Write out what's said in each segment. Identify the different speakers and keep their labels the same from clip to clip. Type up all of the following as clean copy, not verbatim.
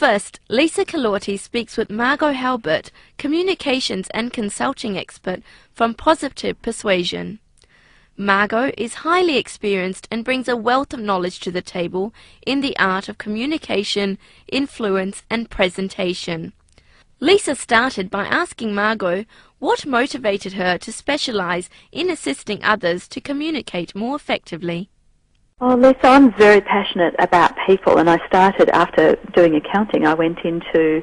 Speaker 1: First, Lisa Kalorti speaks with Margot Halbert, communications and consulting expert from Positive Persuasion. Margot is highly experienced and brings a wealth of knowledge to the table in the art of communication, influence and presentation. Lisa started by asking Margot what motivated her to specialise in assisting others to communicate more effectively.
Speaker 2: Oh, Lisa, I'm very passionate about people, and I started after doing accounting. I went into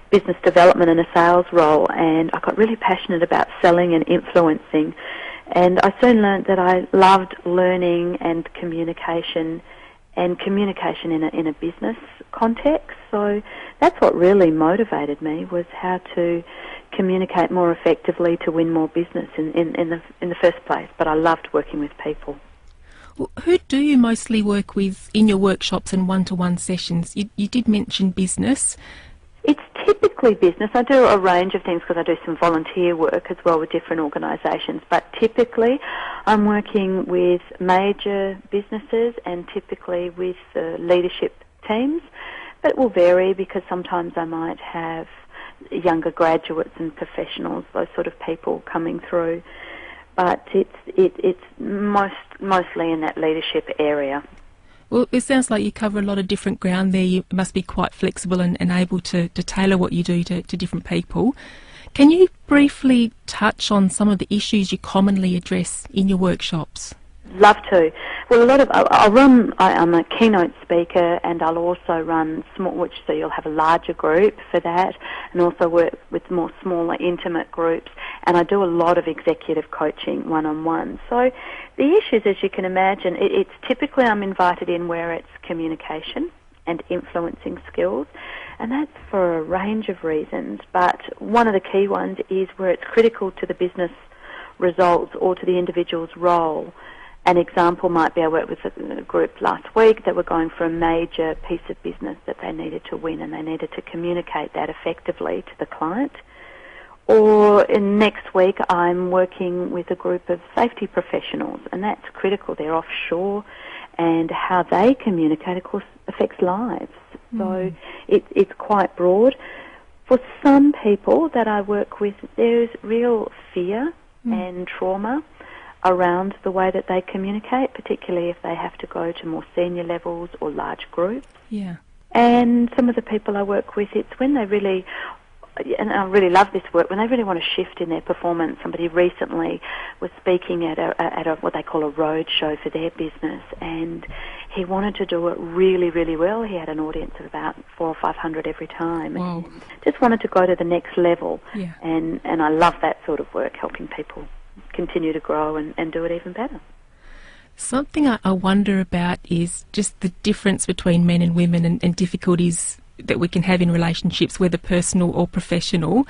Speaker 2: business development and a sales role, and I got really passionate about selling and influencing. And I soon learned that I loved learning and communication in a business context. So that's what really motivated me, was how to communicate more effectively to win more business in the first place. But I loved working with people.
Speaker 3: Well, who do you mostly work with in your workshops and one-to-one sessions? You did mention business.
Speaker 2: It's typically business. I do a range of things because I do some volunteer work as well with different organisations, but typically I'm working with major businesses and typically with leadership teams, but it will vary because sometimes I might have younger graduates and professionals, those sort of people coming through, but it's mostly in that leadership area.
Speaker 3: Well, it sounds like you cover a lot of different ground there. You must be quite flexible and able to tailor what you do to different people. Can you briefly touch on some of the issues you commonly address in your workshops?
Speaker 2: Love to. Well, I'm a keynote speaker, and I'll also run small, so you'll have a larger group for that, and also work with more smaller, intimate groups, and I do a lot of executive coaching one-on-one. So the issues, as you can imagine, it's typically I'm invited in where it's communication and influencing skills, and that's for a range of reasons, but one of the key ones is where it's critical to the business results or to the individual's role. An example might be I worked with a group last week that were going for a major piece of business that they needed to win, and they needed to communicate that effectively to the client. Or next week I'm working with a group of safety professionals, and that's critical. They're offshore, and how they communicate, of course, affects lives. So it's quite broad. For some people that I work with, there's real fear and trauma around the way that they communicate, particularly if they have to go to more senior levels or large groups.
Speaker 3: Yeah.
Speaker 2: And some of the people I work with, it's when they really, and I really love this work, when they really want to shift in their performance. Somebody recently was speaking at a what they call a road show for their business, and he wanted to do it really, really well. He had an audience of about 400 or 500 every time.
Speaker 3: Wow.
Speaker 2: And just wanted to go to the next level.
Speaker 3: Yeah.
Speaker 2: And I love that sort of work, helping people continue to grow and do it even better.
Speaker 3: Something I wonder about is just the difference between men and women and difficulties that we can have in relationships, whether personal or professional.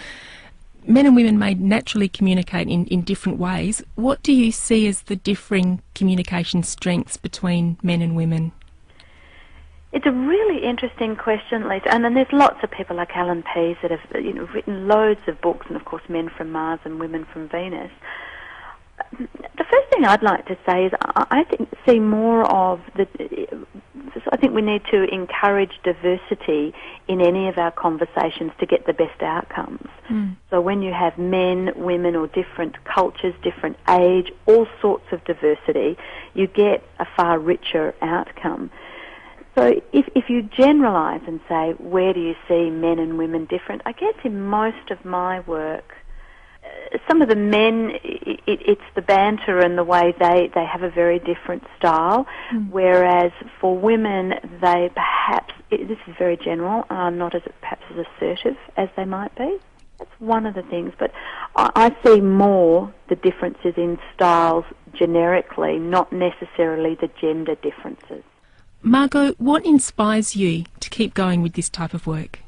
Speaker 3: Men and women may naturally communicate in different ways. What do you see as the differing communication strengths between men and women?
Speaker 2: It's a really interesting question, Lisa, and then there's lots of people like Alan Pease that have written loads of books, and of course Men from Mars and Women from Venus. The first thing I'd like to say is I think we need to encourage diversity in any of our conversations to get the best outcomes. So when you have men, women, or different cultures, different age, all sorts of diversity, you get a far richer outcome. So if you generalise and say, where do you see men and women different, I guess in most of my work, some of the men, it's the banter and the way they have a very different style, whereas for women, they perhaps, this is very general, are not as perhaps as assertive as they might be. That's one of the things, but I see more the differences in styles generically, not necessarily the gender differences.
Speaker 3: Margot, what inspires you to keep going with this type of work?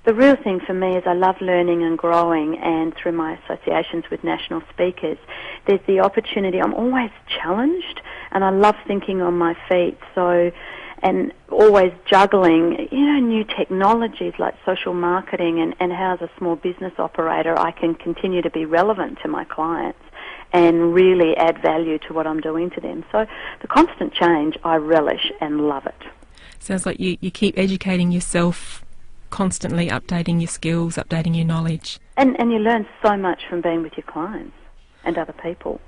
Speaker 2: The real thing for me is I love learning and growing, and through my associations with national speakers, there's the opportunity. I'm always challenged, and I love thinking on my feet, and always juggling, new technologies like social marketing and how as a small business operator I can continue to be relevant to my clients and really add value to what I'm doing to them. So the constant change, I relish and love it.
Speaker 3: Sounds like you keep educating yourself, constantly updating your skills, updating your knowledge.
Speaker 2: And you learn so much from being with your clients and other people.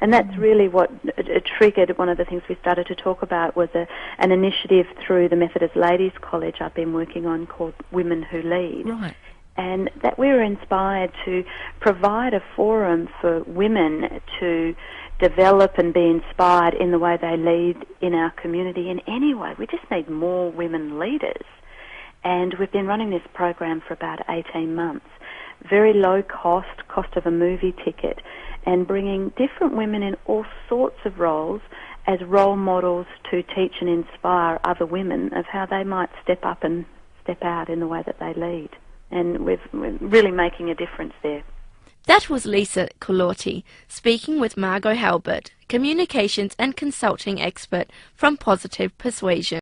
Speaker 2: And that's really what it triggered. One of the things we started to talk about was an initiative through the Methodist Ladies College I've been working on called Women Who Lead.
Speaker 3: Right.
Speaker 2: And that we were inspired to provide a forum for women to develop and be inspired in the way they lead in our community in any way. We just need more women leaders. And we've been running this program for about 18 months. Very low cost of a movie ticket, and bringing different women in all sorts of roles as role models to teach and inspire other women of how they might step up and step out in the way that they lead. And we're really making a difference there.
Speaker 1: That was Lisa Colorti speaking with Margot Halbert, communications and consulting expert from Positive Persuasion.